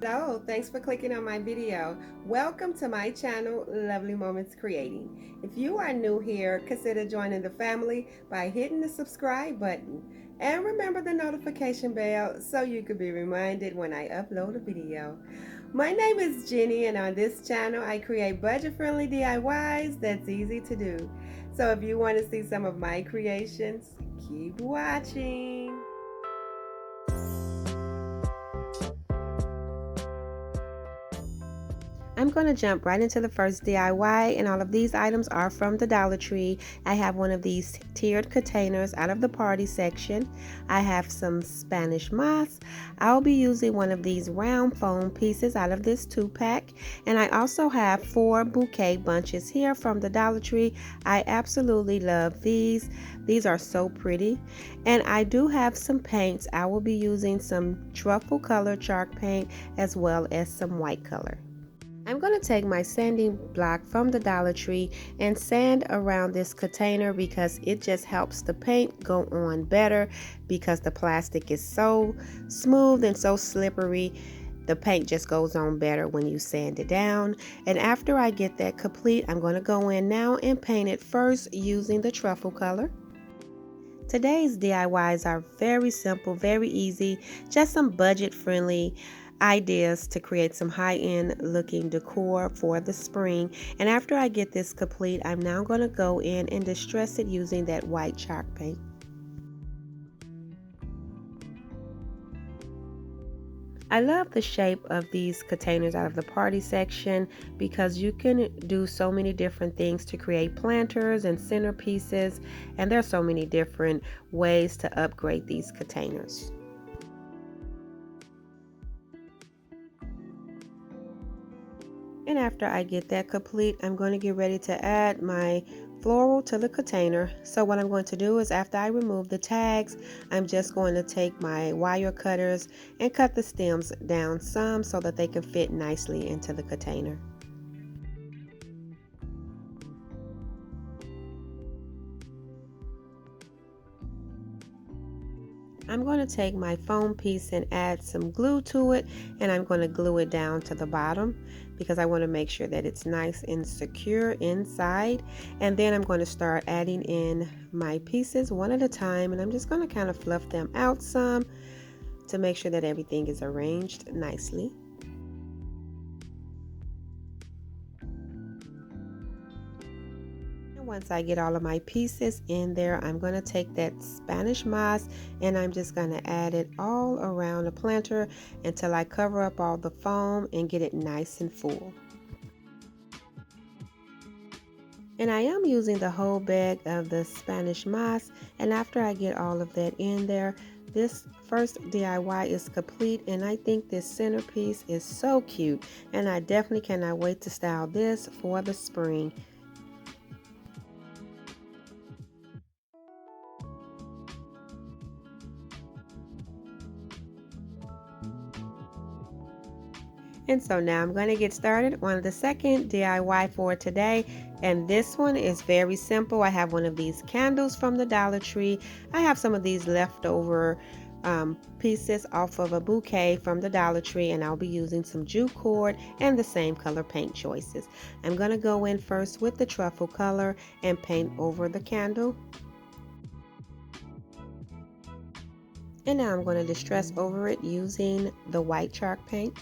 So, thanks for clicking on my video. Welcome to my channel, Lovely Moments Creating. If you are new here, consider joining the family by hitting the subscribe button. And remember the notification bell so you can be reminded when I upload a video. My name is Jenny, and on this channel, I create budget-friendly DIYs that's easy to do. So if you want to see some of my creations, keep watching. I'm going to jump right into the first DIY, and all of these items are from the Dollar Tree. I have one of these tiered containers out of the party section. I have some Spanish moss. I'll be using one of these round foam pieces out of this 2-pack, and I also have 4 bouquet bunches here from the Dollar Tree. I absolutely love these. These are so pretty. And I do have some paints. I will be using some truffle color chalk paint as well as some white color. I'm going to take my sanding block from the Dollar Tree and sand around this container because it just helps the paint go on better because the plastic is so smooth and so slippery. The paint just goes on better when you sand it down. And after I get that complete, I'm going to go in now and paint it first using the truffle color. Today's DIYs are very simple, very easy, just some budget-friendly ideas to create some high-end looking decor for the spring. And after I get this complete, I'm now going to go in and distress it using that white chalk paint. I love the shape of these containers out of the party section because you can do so many different things to create planters and centerpieces, and there's so many different ways to upgrade these containers. And after I get that complete, I'm going to get ready to add my floral to the container. So what I'm going to do is after I remove the tags, I'm just going to take my wire cutters and cut the stems down some so that they can fit nicely into the container. I'm going to take my foam piece and add some glue to it, and I'm going to glue it down to the bottom because I want to make sure that it's nice and secure inside. And then I'm going to start adding in my pieces one at a time, and I'm just going to kind of fluff them out some to make sure that everything is arranged nicely. Once I get all of my pieces in there, I'm going to take that Spanish moss and I'm just going to add it all around the planter until I cover up all the foam and get it nice and full. And I am using the whole bag of the Spanish moss, and after I get all of that in there, this first DIY is complete, and I think this centerpiece is so cute, and I definitely cannot wait to style this for the spring. And so now I'm going to get started on the second DIY for today. And this one is very simple. I have one of these candles from the Dollar Tree. I have some of these leftover pieces off of a bouquet from the Dollar Tree, and I'll be using some jute cord and the same color paint choices. I'm going to go in first with the truffle color and paint over the candle. And now I'm going to distress over it using the white chalk paint.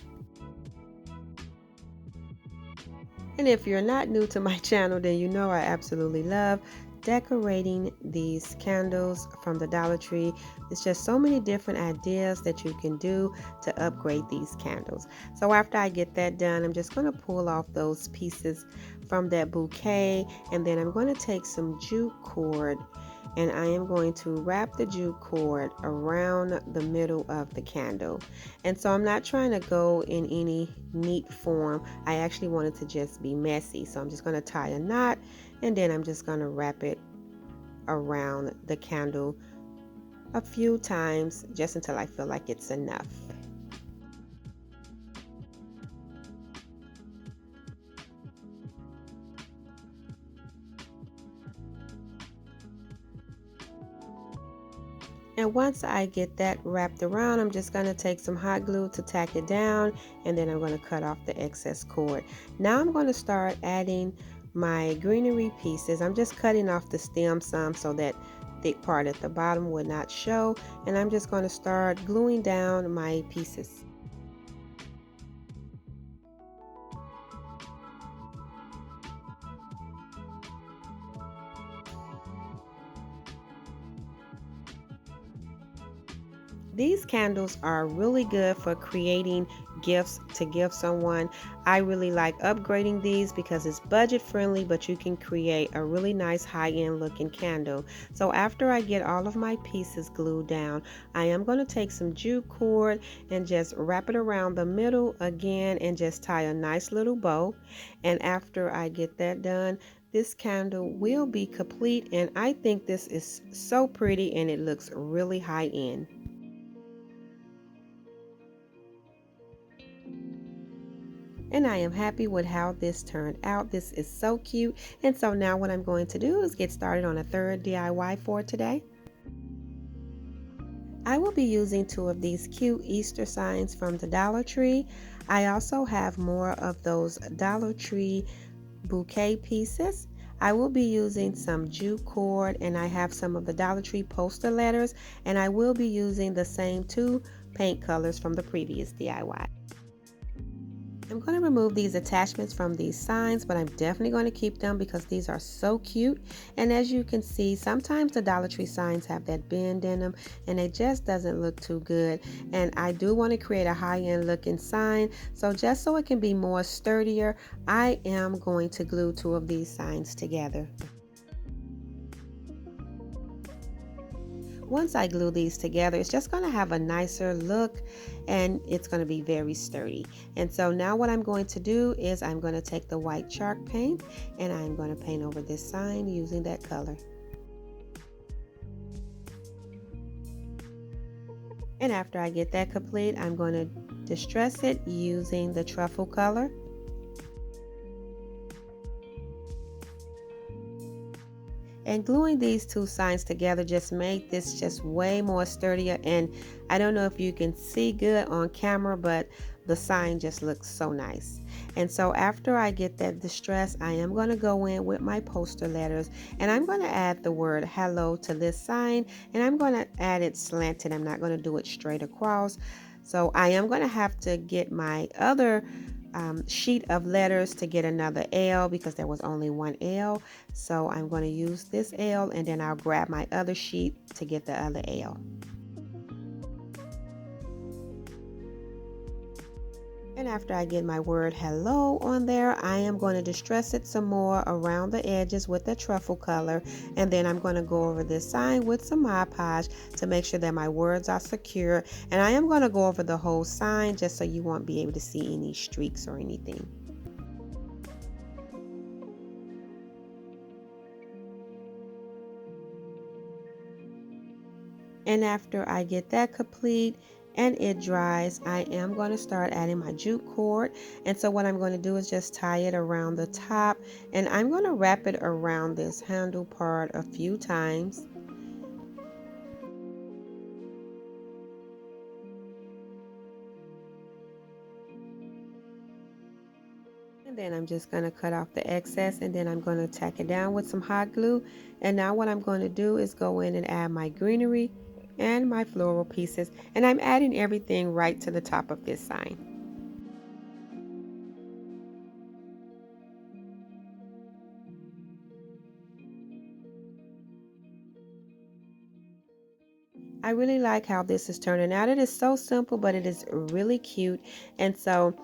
And if you're not new to my channel, then you know I absolutely love decorating these candles from the Dollar Tree. It's just so many different ideas that you can do to upgrade these candles. So after I get that done, I'm just going to pull off those pieces from that bouquet, and then I'm going to take some jute cord and I am going to wrap the jute cord around the middle of the candle. And so I'm not trying to go in any neat form. I actually want it to just be messy. So I'm just going to tie a knot, and then I'm just going to wrap it around the candle a few times just until I feel like it's enough. And once I get that wrapped around, I'm just going to take some hot glue to tack it down, and then I'm going to cut off the excess cord. Now I'm going to start adding my greenery pieces. I'm just cutting off the stem some so that thick part at the bottom would not show, and I'm just going to start gluing down my pieces. These candles are really good for creating gifts to give someone. I really like upgrading these because it's budget friendly, but you can create a really nice high-end looking candle. So after I get all of my pieces glued down, I am going to take some jute cord and just wrap it around the middle again and just tie a nice little bow. And after I get that done, this candle will be complete, and I think this is so pretty and it looks really high end. And I am happy with how this turned out. This is so cute. And so now what I'm going to do is get started on a third DIY for today. I will be using two of these cute Easter signs from the Dollar Tree. I also have more of those Dollar Tree bouquet pieces. I will be using some jute cord, and I have some of the Dollar Tree poster letters, and I will be using the same two paint colors from the previous DIY. I'm going to remove these attachments from these signs, but I'm definitely going to keep them because these are so cute. And as you can see, sometimes the Dollar Tree signs have that bend in them and it just doesn't look too good. And I do want to create a high-end looking sign, so just so it can be more sturdier, I am going to glue two of these signs together. Once I glue these together, it's just going to have a nicer look and it's going to be very sturdy. And so now what I'm going to do is I'm going to take the white chalk paint and I'm going to paint over this sign using that color. And after I get that complete, I'm going to distress it using the truffle color. And gluing these two signs together just made this just way more sturdier, and I don't know if you can see good on camera, but the sign just looks so nice. And so after I get that distress, I am going to go in with my poster letters and I'm going to add the word hello to this sign, and I'm going to add it slanted. I'm not going to do it straight across. So I am going to have to get my other sheet of letters to get another L because there was only one L. So I'm going to use this L and then I'll grab my other sheet to get the other L. And after I get my word hello on there, I am going to distress it some more around the edges with the truffle color. And then I'm going to go over this sign with some Mod Podge to make sure that my words are secure. And I am going to go over the whole sign just so you won't be able to see any streaks or anything. And after I get that complete and it dries, I am going to start adding my jute cord. And so what I'm going to do is just tie it around the top, and I'm going to wrap it around this handle part a few times. And then I'm just going to cut off the excess, and then I'm going to tack it down with some hot glue. And now what I'm going to do is go in and add my greenery and my floral pieces, and I'm adding everything right to the top of this sign. I really like how this is turning out. It is so simple, but it is really cute. And so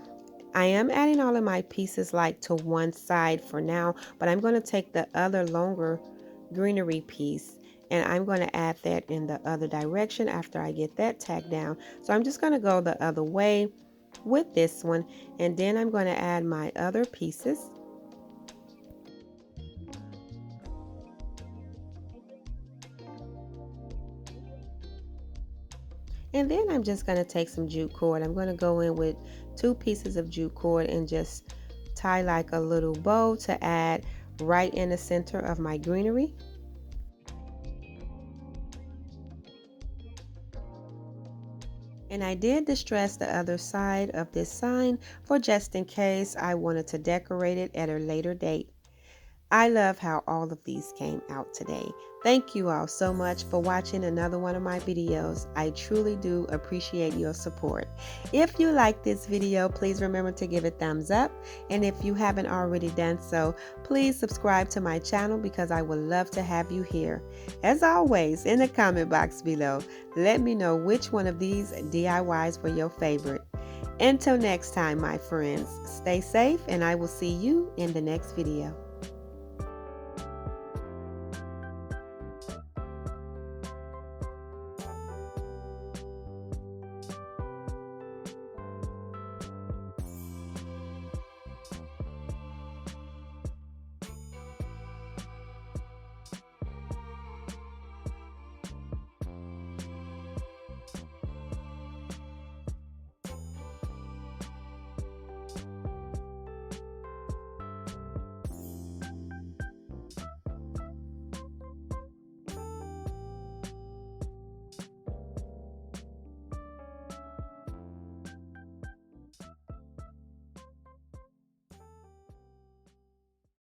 I am adding all of my pieces like to one side for now, but I'm going to take the other longer greenery piece and I'm going to add that in the other direction after I get that tacked down. So I'm just going to go the other way with this one, and then I'm going to add my other pieces. And then I'm just going to take some jute cord. I'm going to go in with 2 pieces of jute cord and just tie like a little bow to add right in the center of my greenery. And I did distress the other side of this sign for just in case I wanted to decorate it at a later date. I love how all of these came out today. Thank you all so much for watching another one of my videos. I truly do appreciate your support. If you like this video, please remember to give it a thumbs up. And if you haven't already done so, please subscribe to my channel because I would love to have you here. As always, in the comment box below, let me know which one of these DIYs were your favorite. Until next time, my friends, stay safe and I will see you in the next video.